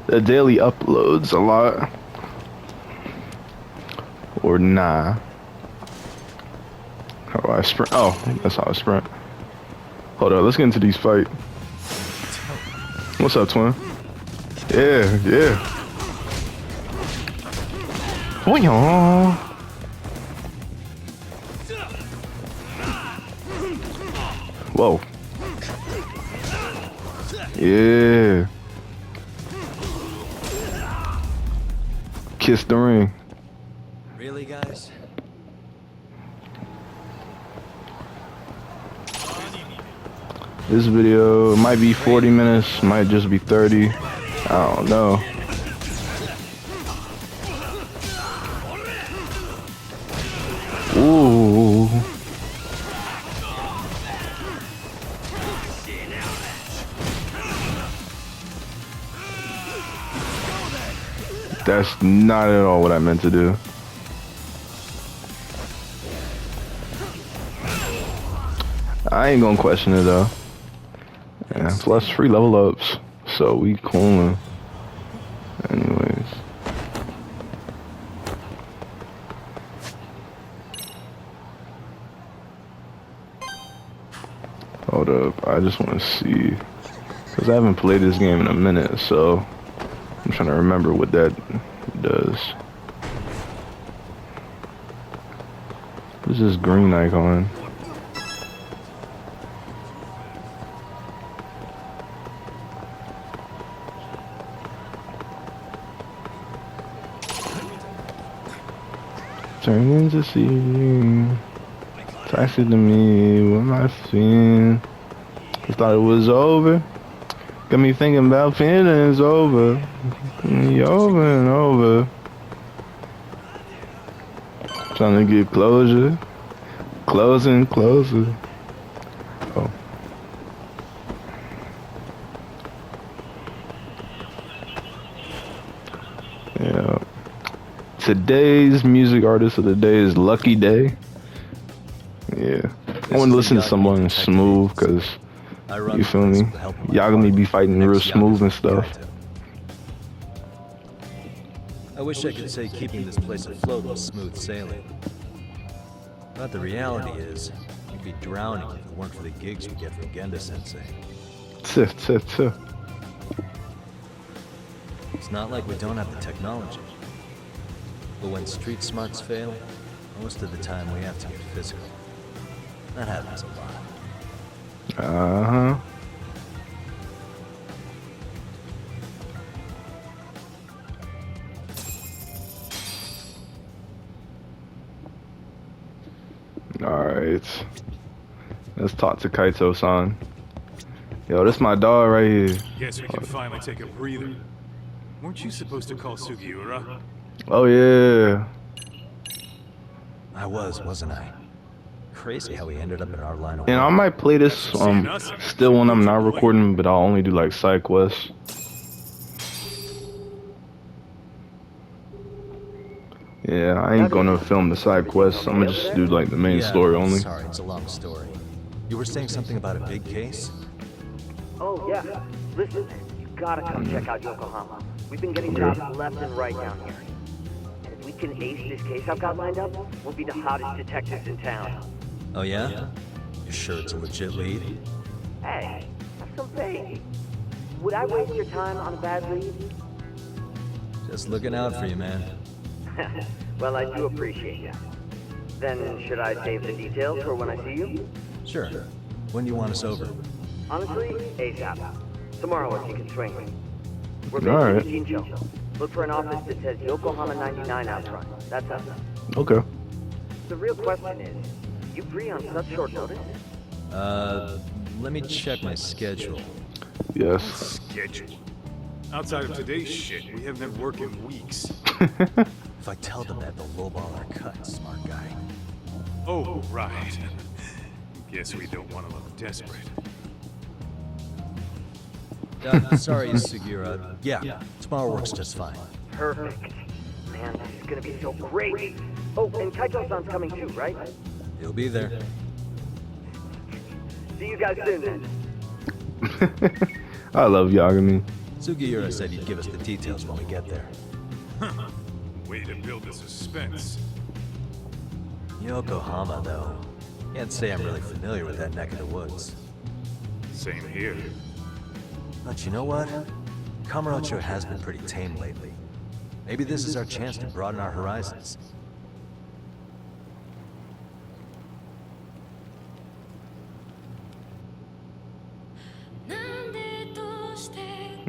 The daily uploads a lot. Or nah. How do I sprint? Oh, that's how I sprint. Hold on, let's get into these fights. What's up, twin? Yeah, yeah. Oh, yeah. Whoa. Yeah. Kiss the ring. Really, guys? This video might be 40 minutes, might just be 30. I don't know. Ooh. That's not at all what I meant to do. I ain't gonna question it though. Yeah, plus free level ups, so we coolin'. Anyways. Hold up, I just wanna see. Cause I haven't played this game in a minute, so I'm trying to remember what that does. What is this green icon? Turn into sea. Texted to me with my fin. I thought it was over. Got me thinking about feelings over. Over and over. Trying to get closure. Closer, closer. Oh. Yeah. Today's music artist of the day is Lucky Day. Yeah. I want to listen to someone smooth, cause you feel me? Y'all gonna be fighting real smooth and stuff. I wish I could say keeping this place afloat was smooth sailing. But the reality is, we'd be drowning if it weren't for the gigs we get from Genda-sensei. It's not like we don't have the technology. But when street smarts fail, most of the time we have to get physical. That happens a lot. Uh-huh. Alright. Let's talk to Kaito-san. Yo, this my dog right here. Guess we can finally take a breather. Weren't you supposed to call Sugiura? Oh yeah. I wasn't I? Crazy how we ended up in our line of work. And I might play this still when I'm not recording, but I'll only do like side quests. Yeah, I ain't gonna film the side quests. I'm gonna just do like the main story only. Sorry, it's a long story. You were saying something about a big case? Oh yeah. Listen, you gotta come check out Yokohama. We've been getting jobs left and right down here. And if we can ace this case I've got lined up, we'll be the hottest detectives in town. Oh yeah? You sure it's a legit lead? Hey, have some faith. Would I waste your time on a bad lead? Just looking out for you, man. Well, I do appreciate you. Then, should I save the details for when I see you? Sure. When do you want us over? Honestly, ASAP. Tomorrow if you can swing me. We're All based in Jincho. Look for an office that says Yokohama 99 out front. That's us. Okay. The real question is, you free on such short notice? Let me check my schedule. Yes. Schedule. Outside of today's shit, we haven't had work in weeks. If I tell them that, they'll lowball our cut, smart guy. Oh, right. Guess we don't want to look desperate. Sorry, Sugiura. Yeah, tomorrow works just fine. Perfect. Man, this is gonna be so great. Oh, and Kaito-san's coming too, right? He'll be there. See you guys soon then. I love Yagami. Sugiura said he'd give us the details when we get there. Way to build a suspense. Yokohama, though. Can't say I'm really familiar with that neck of the woods. Same here. But you know what? Kamurocho has been pretty tame lately. Maybe this is our chance to broaden our horizons.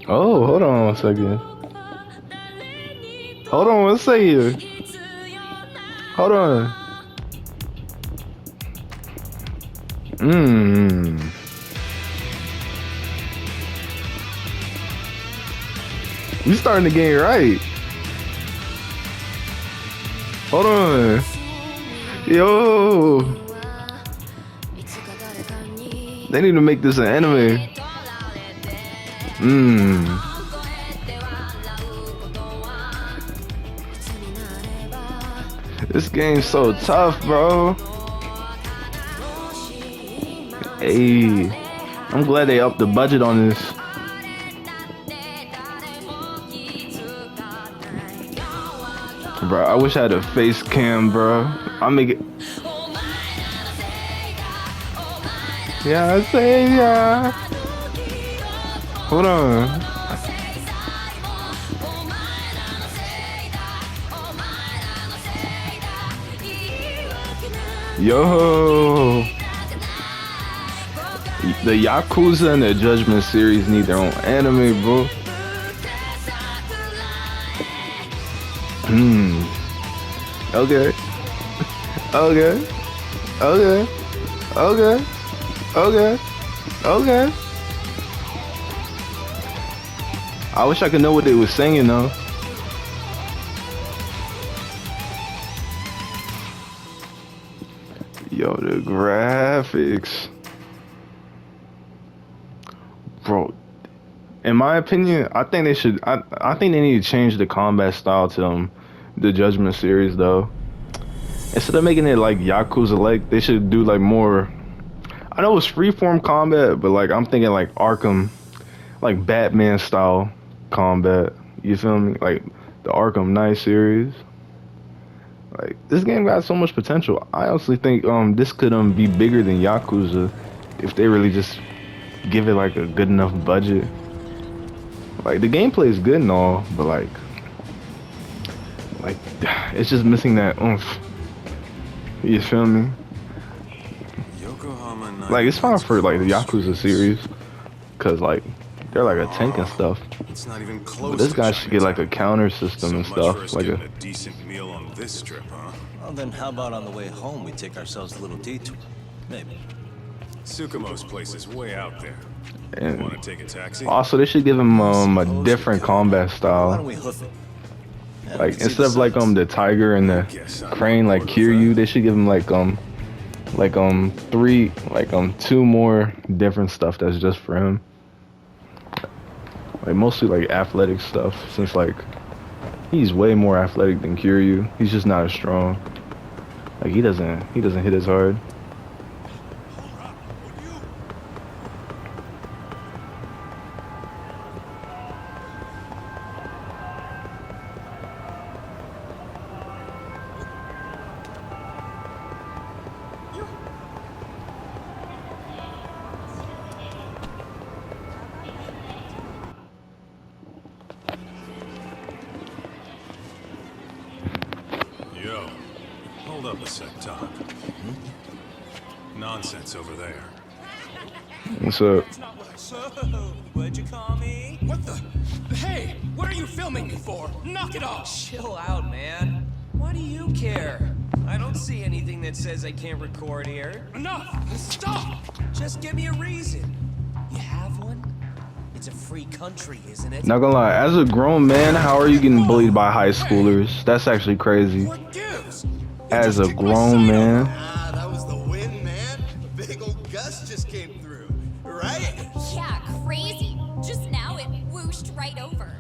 Oh, hold on 1 second. Hold on 1 second. Hold on. We starting the game right. Hold on. Yo. They need to make this an anime. This game's so tough, bro. Hey, I'm glad they upped the budget on this. Bro, I wish I had a face cam, bro. I'll make it. Yeah, I say yeah. Hold on. Yo. The Yakuza and the Judgment series need their own anime, bro. Okay. Okay. Okay. Okay. Okay. Okay. I wish I could know what they were singing though. Yo, the graphics. Bro, in my opinion, I think they should. I think they need to change the combat style to the Judgment series though. Instead of making it like Yakuza, like they should do like more. I know it's freeform combat, but like I'm thinking like Arkham, like Batman style combat. You feel me? Like the Arkham Knight series. Like this game got so much potential. I honestly think this could be bigger than Yakuza if they really just give it like a good enough budget. Like the gameplay is good and all, but like it's just missing that oomph. You feel me? Like it's fine for like the Yakuza series, cause like they're like a tank and stuff. It's not even close. But this guy should get like a counter system and stuff, like a decent meal on this trip, huh? Well, then how about on the way home we take ourselves a little detour? Maybe. Tsukumo's place is way out there. And Want to take a taxi? also they should give him a different combat Why style. don't we hoof it? Yeah, Like let's see instead of like sights. the tiger and the crane like Kiryu, they should give him like two more different stuff that's just for him. Like mostly like athletic stuff, since like he's way more athletic than Kiryu. He's just not as strong. Like he doesn't hit as hard. Yo, hold up a sec, Tom. Nonsense over there. What's up? What'd you call me? What the? Hey, what are you filming me for? Knock it off! Chill out, man. Why do you care? I don't see anything that says I can't record here. Enough! Stop! Just give me a reason. You have one? It's a free country, isn't it? Not gonna lie, as a grown man, how are you getting bullied by high schoolers? That's actually crazy. What gives? As a grown man. Ah, that was the wind, man. A big old gust just came through, right? Yeah, crazy. Just now it whooshed right over.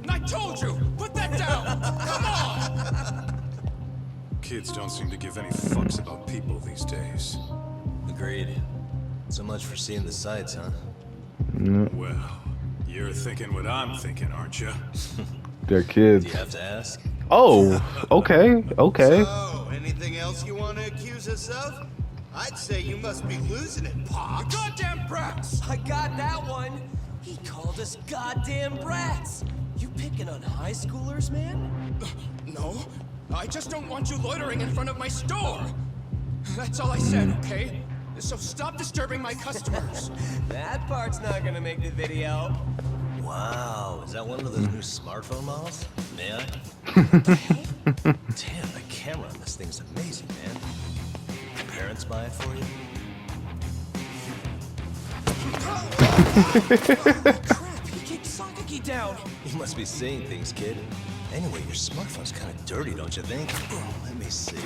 I told you! Put that down! Come on! Kids don't seem to give any fucks about people these days. Agreed. So much for seeing the sights, huh? Well, you're thinking what I'm thinking, aren't you? They're kids. Do you have to ask? Oh, okay, okay. So, anything else you want to accuse us of? I'd say you must be losing it, Pops. Goddamn brats! I got that one. He called us goddamn brats. You picking on high schoolers, man? No, I just don't want you loitering in front of my store. That's all I said, okay? So stop disturbing my customers. That part's not gonna make the video. Wow, is that one of those new smartphone models? May I? Damn, the camera on this thing's amazing, man. Your parents buy it for you? Crap, he kicked Sakaki down. You must be seeing things, kid. Anyway, your smartphone's kind of dirty, don't you think? Let me see.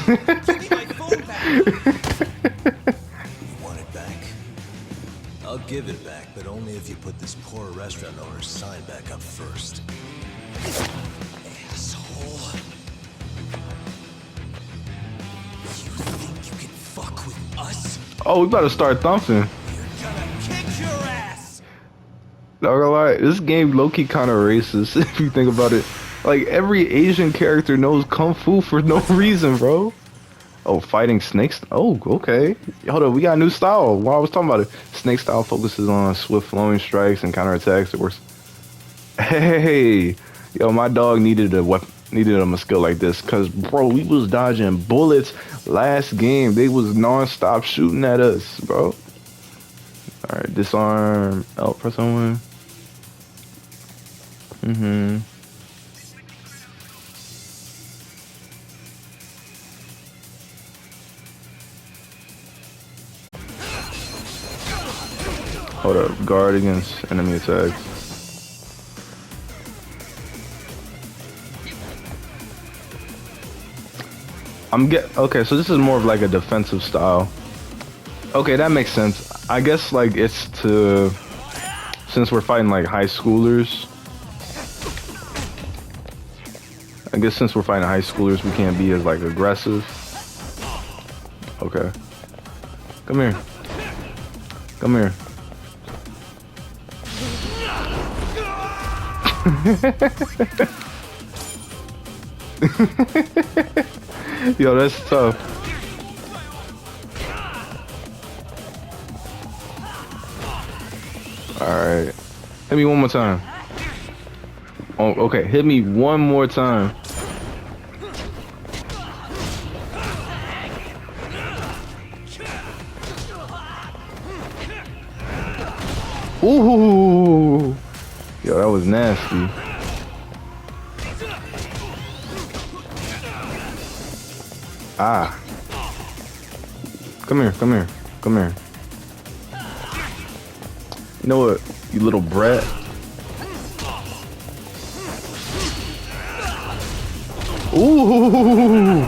Give me my phone back. You want it back? I'll give it back, but only if you put this poor restaurant owner's sign back up first. Asshole. You think you can fuck with us? Oh, we better start thumping. You're gonna kick your ass. Not gonna lie, this game low-key kind of racist if you think about it. Like, every Asian character knows Kung Fu for no reason, bro. Oh, fighting snakes? Oh, okay. Hold up, we got a new style. While I was talking about it. Snake style focuses on swift flowing strikes and counterattacks. It works. Hey, yo, my dog needed a weapon, needed him a skill like this. Cause, bro, we was dodging bullets last game. They was non-stop shooting at us, bro. Alright, disarm. Oh, press on one. Hold up, guard against enemy attacks. Okay, so this is more of like a defensive style. Okay, that makes sense. I guess like it's to, since we're fighting like high schoolers. I guess since we're fighting high schoolers, we can't be as like aggressive. Okay. Come here. Come here. Yo, that's tough. Alright. Hit me one more time. Oh, okay. Hit me one more time. Ooh. Yo, that was nasty. Ah. Come here, come here, come here. You know what, you little brat? Ooh.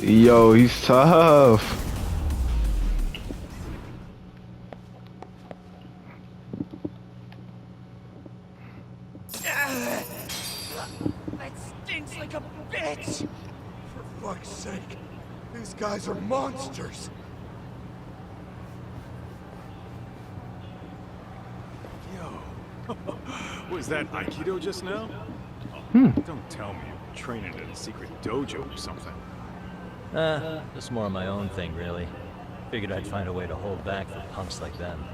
Yo, he's tough. That stinks like a bitch. For fuck's sake, these guys are monsters. Yo, was that Aikido just now? Don't tell me you're training at a secret dojo or something. Just more of my own thing, really. Figured I'd find a way to hold back for punks like them.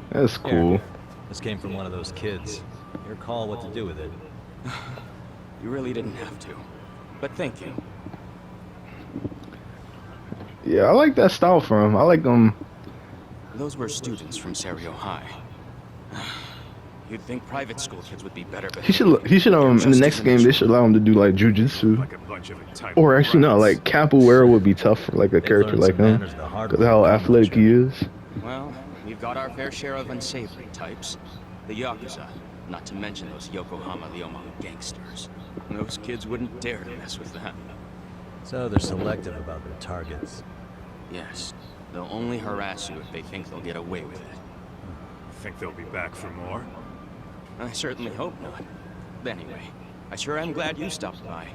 That's cool. Here, this came from one of those kids. Your call what to do with it. You really didn't have to. But thank you. Yeah, I like that style for him. I like them. Those were students from Serio High. You'd think private school kids would be better, but He should in the next game they should allow him to do like jujitsu. Like a bunch of entitled Or actually not, brats. like capoeira would be tough for like a character learned like some him. manners the hard Cause way, of how don't athletic you? he is. well, we've got our fair share of unsavory types. The Yakuza, not to mention those Yokohama Lyomahu gangsters. Those kids wouldn't dare to mess with them. So they're selective about their targets. Yes, they'll only harass you if they think they'll get away with it. Think they'll be back for more? I certainly hope not. Anyway, I sure am glad you stopped by.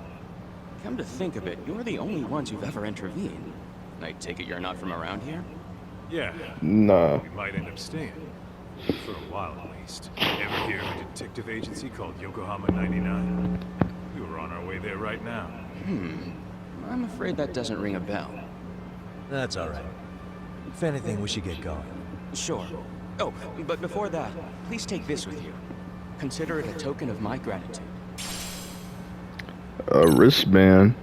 Come to think of it, you're the only ones who've ever intervened. I take it you're not from around here? Yeah. Nah. We might end up staying. For a while, at least. Ever hear of a detective agency called Yokohama 99? We were on our way there right now. I'm afraid that doesn't ring a bell. That's all right. If anything, we should get going. Sure. Oh, but before that, please take this with you. Consider it a token of my gratitude. A wristband.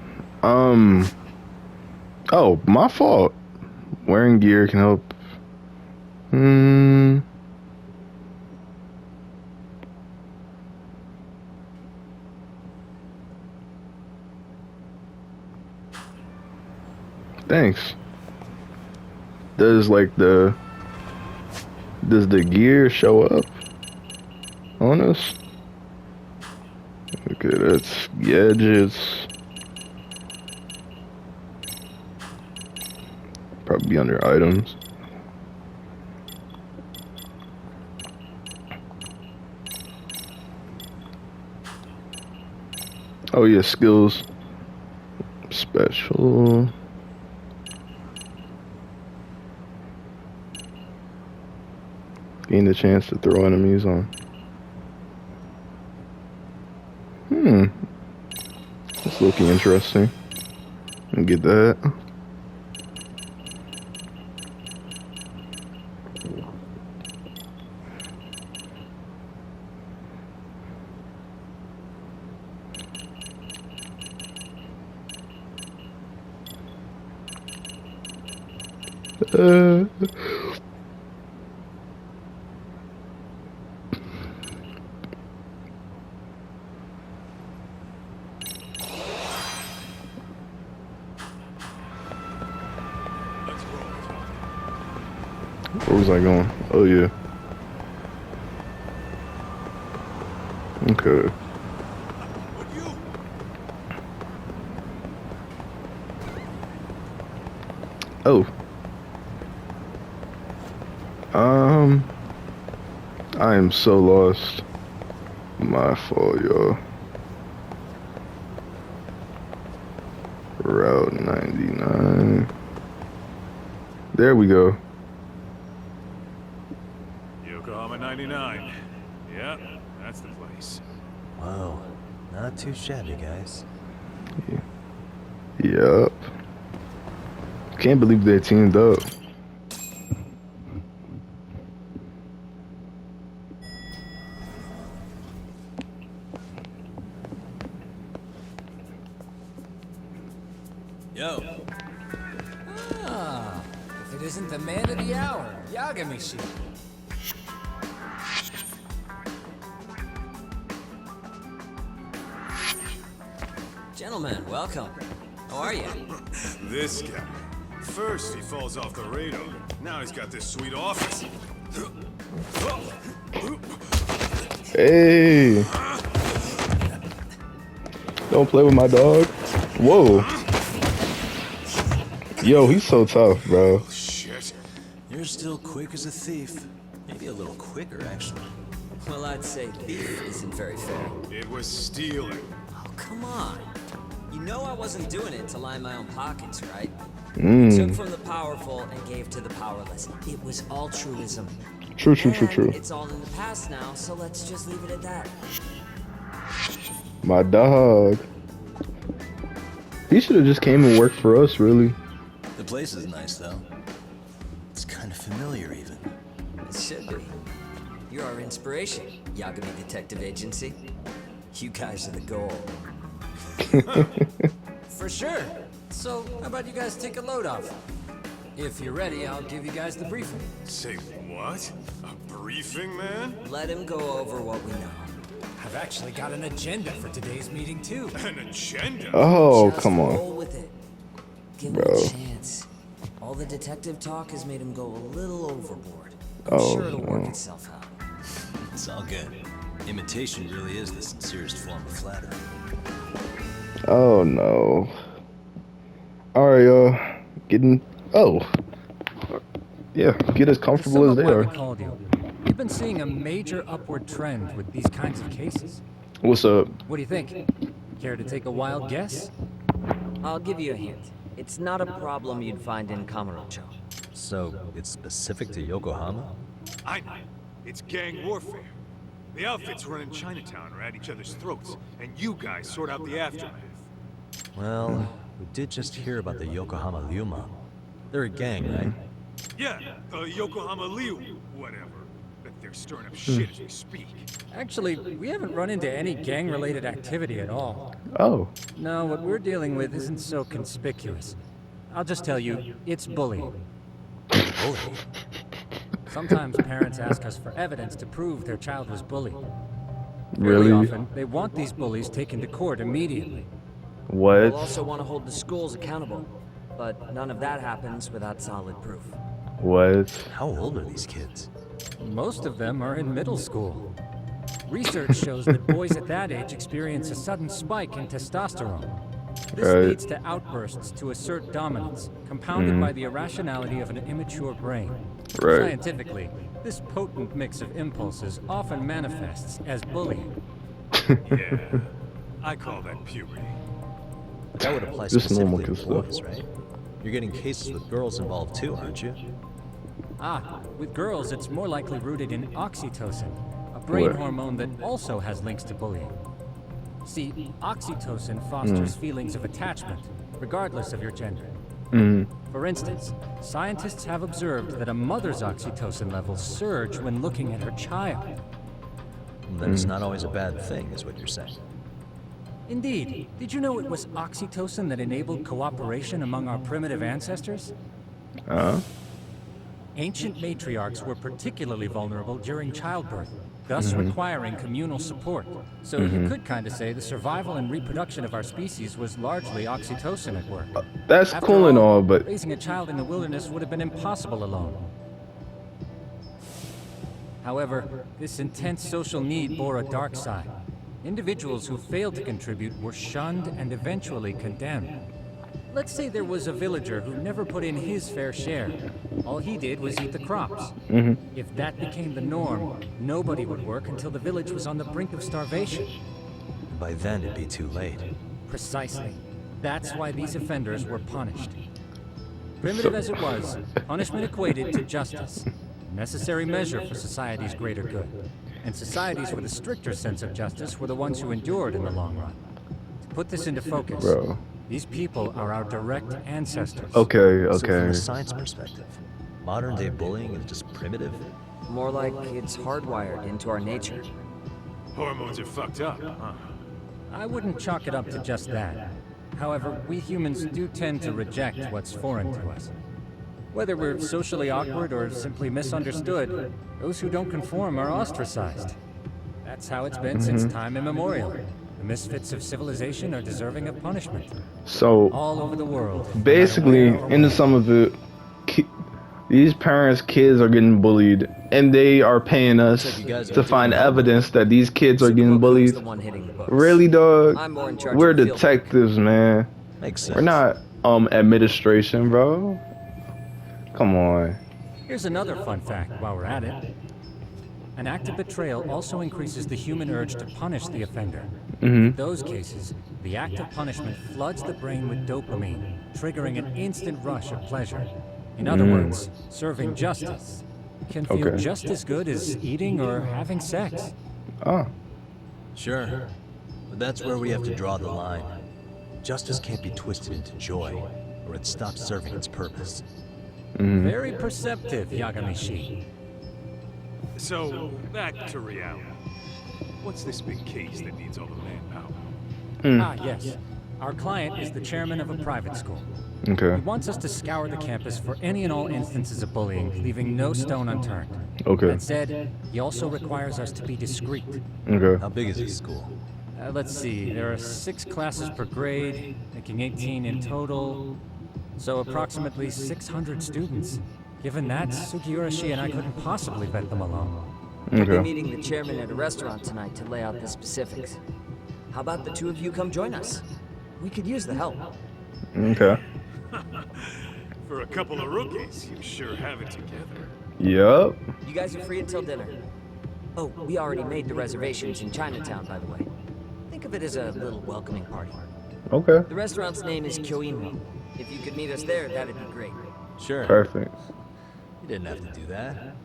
Oh, my fault. Wearing gear can help. Thanks. Does the gear show up on us? Okay, that's gadgets. Probably under items. Oh yeah, skills. Special. Gain the chance to throw enemies on. That's looking interesting. I'll get that. Where was I going? Oh yeah. Okay. Oh. I am so lost. My fault, y'all. Route 99. There we go. Yokohama 99. Yeah, that's the place. Wow, not too shabby, guys. Yup. Can't believe they teamed up. Yo. Ah, if it isn't the man of the hour, Yagamishi. Gentlemen, welcome. How are you? This guy. First he falls off the radar. Now he's got this sweet office. Hey. Don't play with my dog. Whoa. Yo, he's so tough, bro. Shit. You're still quick as a thief. Maybe a little quicker, actually. Well, I'd say thief isn't very fair. It was stealing. Oh, come on. You know I wasn't doing it to line my own pockets, right? Took from the powerful and gave to the powerless. It was altruism. True. And it's all in the past now, so let's just leave it at that. My dog. He should have just came and worked for us, really. The place is nice, though. It's kind of familiar, even. It should be. You're our inspiration, Yagami Detective Agency. You guys are the goal. For sure. So, how about you guys take a load off? If you're ready, I'll give you guys the briefing. Say what? A briefing, man? Let him go over what we know. I've actually got an agenda for today's meeting, too. An agenda? Oh, Just come on. roll with it. Give him Bro. a chance. All the detective talk has made him go a little overboard. I'm Oh, sure it'll work no. itself out. It's all good. Imitation really is the sincerest form of flattery. Oh no. Alright, getting. Oh. Yeah, get as comfortable as they are. Called you. We've been seeing a major upward trend with these kinds of cases. What's up? What do you think? Care to take a wild guess? I'll give you a hint. It's not a problem you'd find in Kamurocho. So, it's specific to Yokohama? I know. It's gang warfare. The outfits running Chinatown are at each other's throats, and you guys sort out the aftermath. Well, we did just hear about the Yokohama Liu mob. They're a gang, right? Yeah, the Yokohama Liu, whatever. But they're stirring up shit as we speak. Actually, we haven't run into any gang-related activity at all. Oh. No, what we're dealing with isn't so conspicuous. I'll just tell you, it's bullying. Bullying? Sometimes parents ask us for evidence to prove their child was bullied. Really? Very often, they want these bullies taken to court immediately. What? We'll also want to hold the schools accountable, but none of that happens without solid proof. What? How old are these kids? Most of them are in middle school. Research shows that boys at that age experience a sudden spike in testosterone. This leads to outbursts to assert dominance, compounded by the irrationality of an immature brain. Right. Scientifically, this potent mix of impulses often manifests as bullying. Yeah, I call that puberty. That would apply Just normal specifically to stuff. boys, right? You're getting cases with girls involved too, aren't you? Ah, with girls, it's more likely rooted in oxytocin, a brain What? hormone that also has links to bullying. See, oxytocin fosters feelings of attachment, regardless of your gender. For instance, scientists have observed that a mother's oxytocin levels surge when looking at her child. Then it's not always a bad thing, is what you're saying. Indeed. Did you know it was oxytocin that enabled cooperation among our primitive ancestors? Ancient matriarchs were particularly vulnerable during childbirth, thus requiring communal support. So you could kind of say the survival and reproduction of our species was largely oxytocin at work. That's After cool and all, but raising a child in the wilderness would have been impossible alone. However, this intense social need bore a dark side. Individuals who failed to contribute were shunned and eventually condemned. Let's say there was a villager who never put in his fair share. All he did was eat the crops. If that became the norm, nobody would work until the village was on the brink of starvation. By then, it'd be too late. Precisely. That's why these offenders were punished. Primitive as it was, punishment equated to justice, a necessary measure for society's greater good. And societies with a stricter sense of justice were the ones who endured in the long run. To put this into focus, bro. these people are our direct ancestors. Okay, So from okay. a science perspective, modern-day bullying is just primitive? More like it's hardwired into our nature. Hormones are fucked up, huh? I wouldn't chalk it up to just that. However, we humans do tend to reject what's foreign to us. Whether we're socially awkward or simply misunderstood, those who don't conform are ostracized. That's how it's been since time immemorial. The misfits of civilization are deserving of punishment. So All over the world. basically, into some of it, these parents' kids are getting bullied, and they are paying us to find evidence that these kids are getting bullied. The one hitting the books. Really, dog? I'm more in charge We're of the field. detectives, man. Makes sense. We're not administration, bro. Come on. Here's another fun fact while we're at it. An act of betrayal also increases the human urge to punish the offender. In those cases, the act of punishment floods the brain with dopamine, triggering an instant rush of pleasure. In other words, serving justice can feel just as good as eating or having sex. Oh. Sure, but that's where we have to draw the line. Justice can't be twisted into joy, or it stops serving its purpose. Very perceptive, Yagamishi. So, back to reality. What's this big case that needs all the manpower? Ah, yes. Our client is the chairman of a private school. Okay. He wants us to scour the campus for any and all instances of bullying, leaving no stone unturned. Okay. That said, he also requires us to be discreet. Okay. How big is this school? Let's see, there are 6 classes per grade, making 18 in total. So approximately 600 students. Given that, Sugiurashi and I couldn't possibly vet them alone. We'll be Okay. meeting the chairman at a restaurant tonight to lay out the specifics. How about the two of you come join us? We could use the help. Okay. For a couple of rookies, you sure have it together. Yup. You guys are free until dinner. Oh, we already made the reservations in Chinatown, by the way. Think of it as a little welcoming party. Okay. The restaurant's name is Kyoinro. If you could meet us there, that'd be great. Sure. Perfect. You didn't have to do that.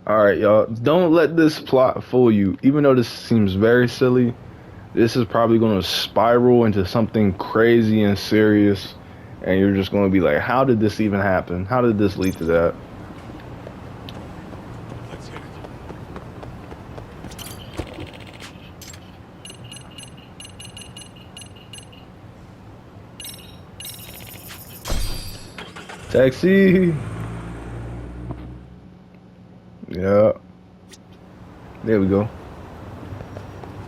Alright, y'all. Don't let this plot fool you. Even though this seems very silly, this is probably going to spiral into something crazy and serious. And you're just going to be like, how did this even happen? How did this lead to that? Let's hit it. Taxi! Yeah. There we go.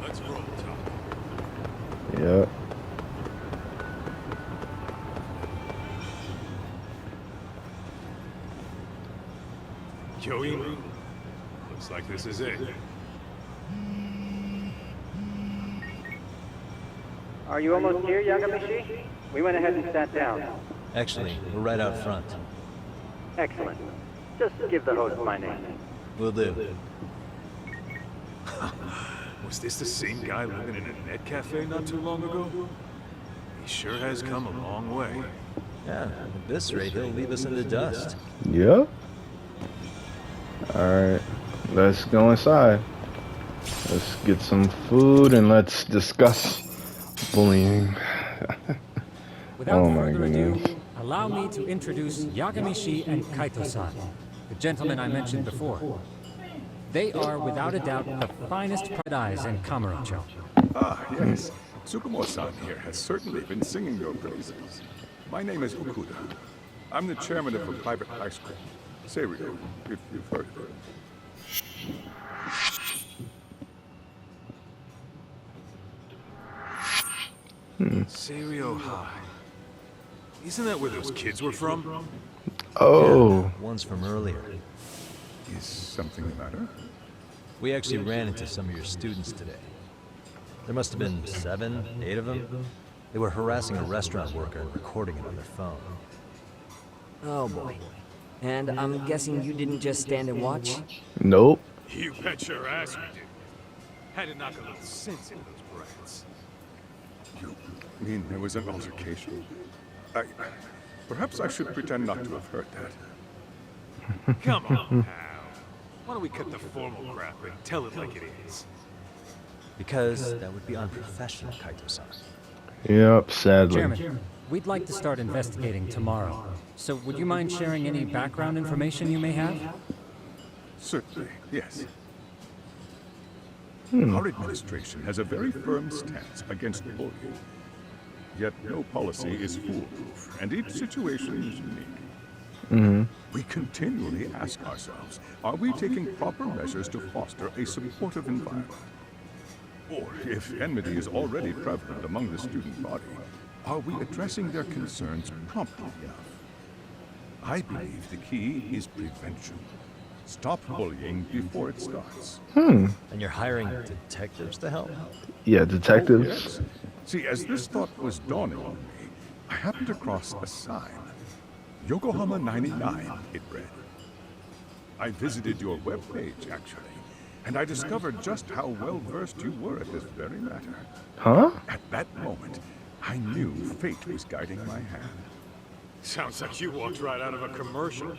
Let's roll, Tom. Yeah. Kyoin. Looks like this is it. Are you almost here, Yagamishi? We went ahead and sat down. Actually, we're right out front. Excellent. Just give the host my name. Will do. Was this the same guy living in a net cafe not too long ago? He sure has come a long way. Yeah, at this rate, he'll leave us in the dust. Yeah. Alright. Let's go inside. Let's get some food and let's discuss bullying. Without Oh my further goodness. ado, allow me to introduce Yagamishi and Kaito-san, the gentlemen I mentioned before. They are, without a doubt, the finest eyes in Kamurocho. Ah, yes. Tsukumo-san here has certainly been singing your praises. My name is Okuda. I'm the chairman of a private high school. Seiryo, if you've heard of it. Seiryo High. Isn't that where those kids were from? Oh. Yeah, one's from earlier. Is something the matter? We actually ran into some of your students today. There must have been 7, 8 of them. They were harassing a restaurant worker and recording it on their phone. Oh boy. And I'm guessing you didn't just stand and watch? Nope. You bet your ass we did. Had to knock a little sense into those brats. You mean there was an altercation? Perhaps I should pretend not to have heard that. Come on, pal. Why don't we cut the formal crap and tell it like it is? Because that would be unprofessional, Kaito-san. Yep, sadly. Chairman, we'd like to start investigating tomorrow. So would you mind sharing any background information you may have? Certainly, yes. Our administration has a very firm stance against bullying. Yet no policy is foolproof, and each situation is unique. We continually ask ourselves, are we taking proper measures to foster a supportive environment? Or, if enmity is already prevalent among the student body, are we addressing their concerns promptly enough? I believe the key is prevention. Stop bullying before it starts. And you're hiring detectives to help? Yeah, detectives. Yes. See, as this thought was dawning on me, I happened across a sign. Yokohama 99, it read. I visited your webpage, actually, and I discovered just how well-versed you were at this very matter. Huh? At that moment, I knew fate was guiding my hand. Sounds like you walked right out of a commercial.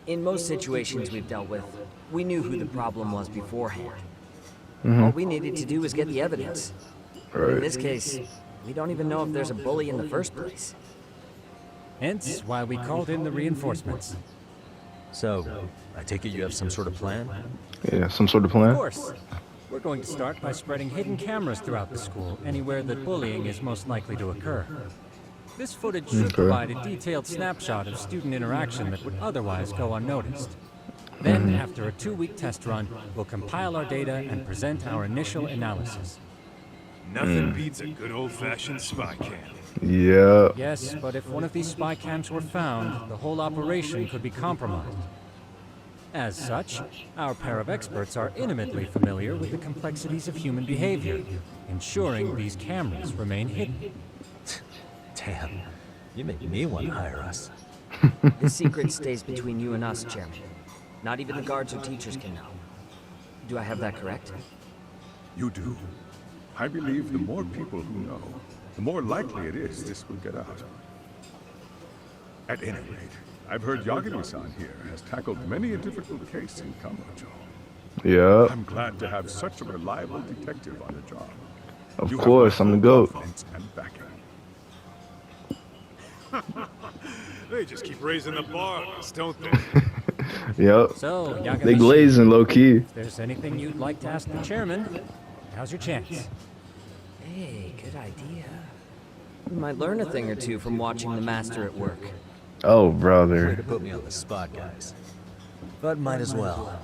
In most situations we've dealt with, we knew who the problem was beforehand. All we needed to do was get the evidence. In this case, we don't even know if there's a bully in the first place. Hence why we called in the reinforcements. So, I take it you have some sort of plan? Yeah, some sort of plan. Of course. We're going to start by spreading hidden cameras throughout the school, anywhere that bullying is most likely to occur. This footage should provide a detailed snapshot of student interaction that would otherwise go unnoticed. Then, after a 2-week test run, we'll compile our data and present our initial analysis. Nothing beats a good old-fashioned spy cam. Yeah. Yes, but if one of these spy cams were found, the whole operation could be compromised. As such, our pair of experts are intimately familiar with the complexities of human behavior, ensuring these cameras remain hidden. Damn, you make me want to hire us. The secret stays between you and us, Chairman. Not even the guards or teachers can know. Do I have that correct? You do. I believe the more people who know, the more likely it is this will get out. At any rate, I've heard Yagami-san here has tackled many a difficult case in Kamurocho. Yeah. I'm glad to have such a reliable detective on the job. Of course, I'm the GOAT. And backing. They just keep raising the bar on us, don't they? Yep. So, Yagami, They glazing low key. if there's anything you'd like to ask the chairman, now's your chance. Hey, good idea. We might learn a thing or two from watching the master at work. Oh, Way brother. to put me on the spot, guys. But might as well.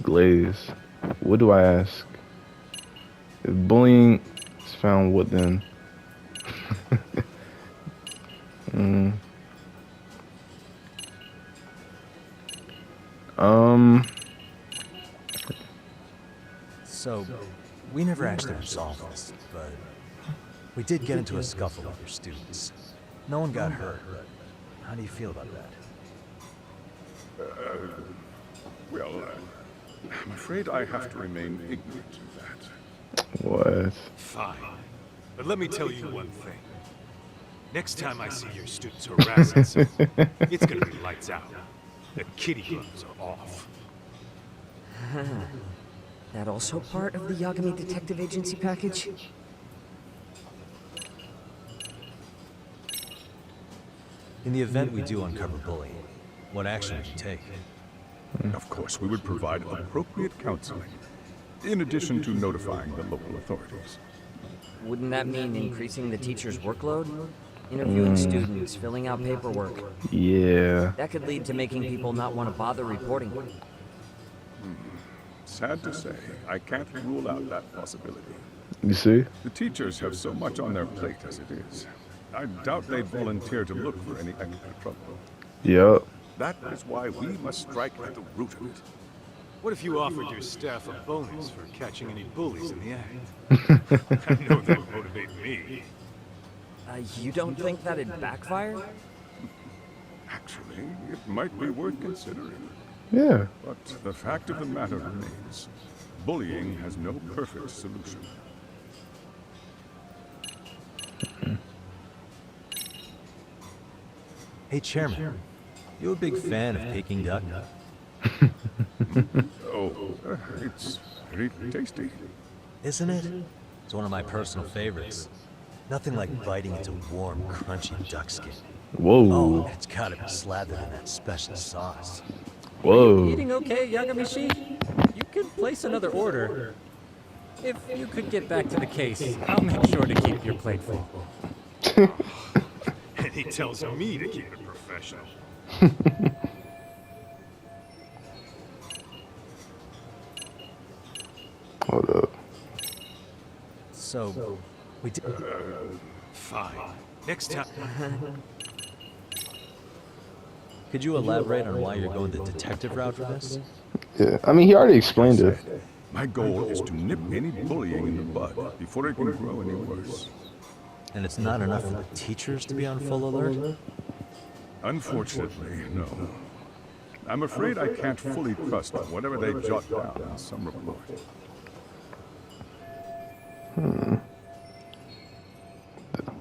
Glaze. What do I ask? If bullying is found, what then? So, we never actually resolved this, but we did get into a scuffle with your students. No one got hurt. How do you feel about that? Well, I'm afraid I have to remain ignorant of that. What? Fine. But let me tell you one thing. Next time I see your students harassing someone, it's gonna be lights out. The kitty gloves are off. That also part of the Yagami Detective Agency package? In the event we do uncover bullying, what action would you take? Of course, we would provide appropriate counseling, in addition to notifying the local authorities. Wouldn't that mean increasing the teacher's workload? Interviewing students, filling out paperwork. Yeah. That could lead to making people not want to bother reporting. Sad to say, I can't rule out that possibility. You see? The teachers have so much on their plate as it is. I doubt they'd volunteer to look for any extra trouble. Yep. That is why we must strike at the root of it. What if you offered your staff a bonus for catching any bullies in the act? I know that would motivate me. You don't think that'd backfire? Actually, it might be worth considering. Yeah. But the fact of the matter remains, bullying has no perfect solution. Hey, Chairman. You a big fan of Peking duck? It's very tasty. Isn't it? It's one of my personal favorites. Nothing like biting into warm, crunchy duck skin. Whoa. Oh, it's gotta be slathered in that special sauce. Whoa. Eating okay, Yagami-shi? You could place another order. If you could get back to the case, I'll make sure to keep your plate full. And he tells me to keep it professional. Hold up. So, we did... Fine. Next time... Could you elaborate on why you're going the detective route for this? Yeah. I mean, he already explained it. My goal is to nip any bullying in the bud before it can grow any worse. And it's not enough for the teachers to be on full alert? Unfortunately, no. I'm afraid I can't fully trust whatever they jot down in some report.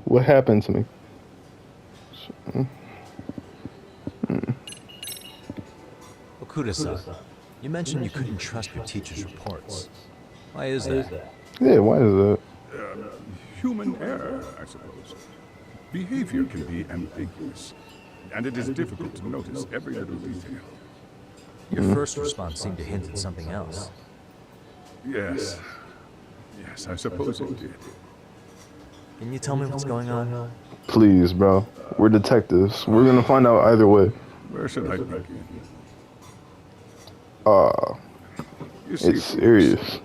What happened to me? Okuda-san, you mentioned you couldn't trust your teacher's reports. Why is that? Yeah, why is that? Human error, I suppose. Behavior can be ambiguous, and it is difficult to notice every little detail. Your first response seemed to hint at something else. Yes. Yes, I suppose it did. Can you tell me what's going on? Please, bro. We're detectives. We're gonna find out either way. Where should I begin? You see, It's serious.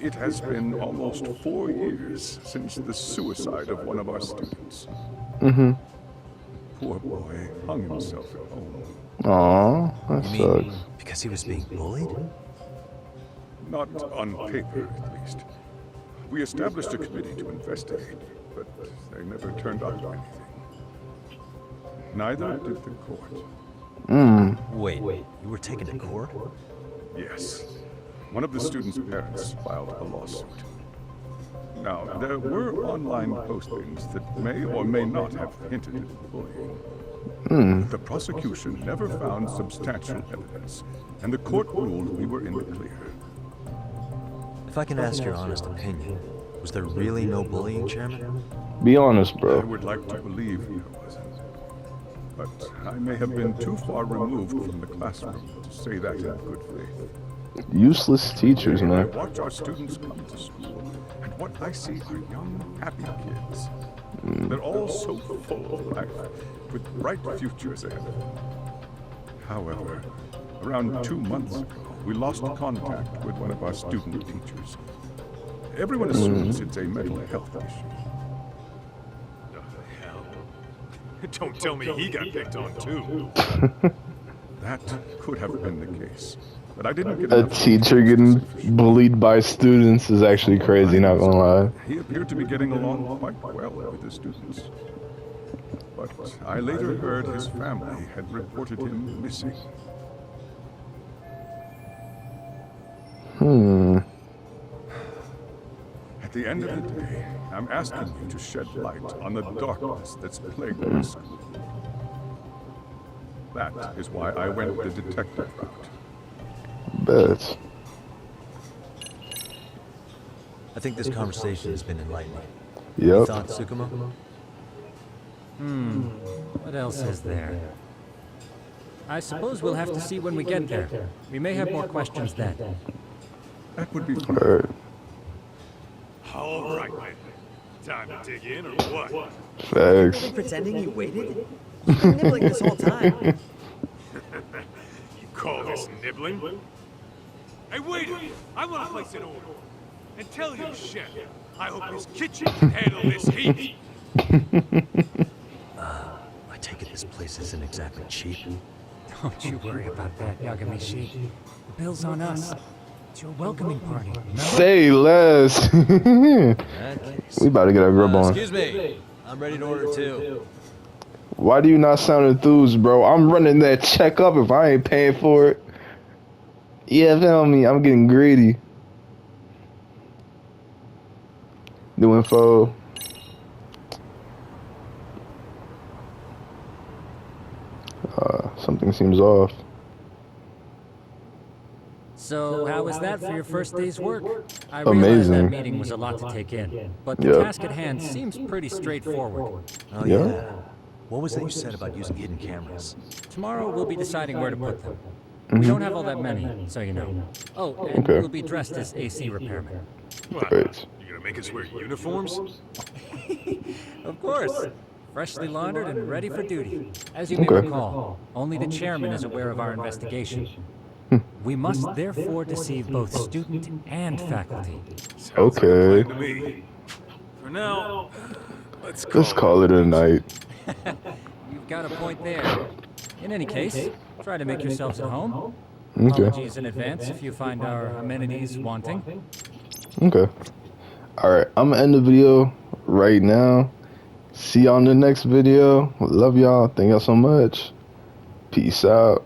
it has been almost 4 years since the suicide of one of our students. Poor boy hung himself at home. Aw, that You mean sucks. because he was being bullied? Not on paper, at least. We established a committee to investigate, but they never turned up anything. Neither did the court. Wait, you were taken to court? Yes. One of the students' parents filed a lawsuit. Now, there were online postings that may or may not have hinted at bullying. The prosecution never found substantial evidence, and the court ruled we were in the clear. If I can ask your honest opinion, was there really no bullying, Chairman? Be honest, I bro. would like to believe there wasn't. But I may have been too far removed from the classroom to say that in good faith. Useless teachers, I man. watch our students come to school, and what I see are young, happy kids. They're all so full of life, with bright futures ahead of them. However, around 2 months ago, we lost contact with one of our student teachers. Everyone assumes it's a mental health issue. Hell. Don't tell me he got picked on too. That could have been the case, but I didn't get A enough teacher getting bullied by students is actually crazy, not gonna lie. He appeared to be getting along quite well with his students. But I later heard his family had reported him missing. At the end of the day, I'm asking you to shed light on the darkness that's plagued my school. That is why I went the detective route. Bet. I think this conversation has been enlightening. Yep. Thoughts, Tsukumo? What else is there? I suppose we'll have to see when we get there. We may have more questions then. That would be fun. Alright. All right, man. Time to dig in or what? Facts. Pretending you waited? You've been nibbling this whole time. You call this nibbling? Hey, waiter! I want to place an order. And tell your chef, I hope his kitchen can handle this heat. I take it this place isn't exactly cheap. Don't you worry about that, Yagamishi. The bill's on us. It's your welcoming party, remember? Say less. We about to get our grub on. Excuse me. I'm ready to order too. Why do you not sound enthused, bro? I'm running that check up if I ain't paying for it. Yeah, feel me? I'm getting greedy. New info. Something seems off. So, how was that for your first day's work? I realize that Amazing. meeting was a lot to take in, but the task at hand seems pretty straightforward. Oh yeah. What was that you said about using hidden cameras? Tomorrow we'll be deciding where to put them. We don't have all that many, so you know. Oh, and Okay. we'll be dressed as AC repairmen. What? Great. You gonna make us wear uniforms? Of course. Freshly laundered and ready for duty. As you may Okay. recall, only the chairman is aware of our investigation. We must therefore deceive both student and faculty. Sounds like a Okay. plan to me. For now, let's Let's call it a night. You've got a point there. In any case, try to make yourselves at home. Okay. Apologies in advance if you find our amenities wanting. Okay. Alright, I'm gonna end the video right now. See y'all in the next video. Love y'all. Thank y'all so much. Peace out.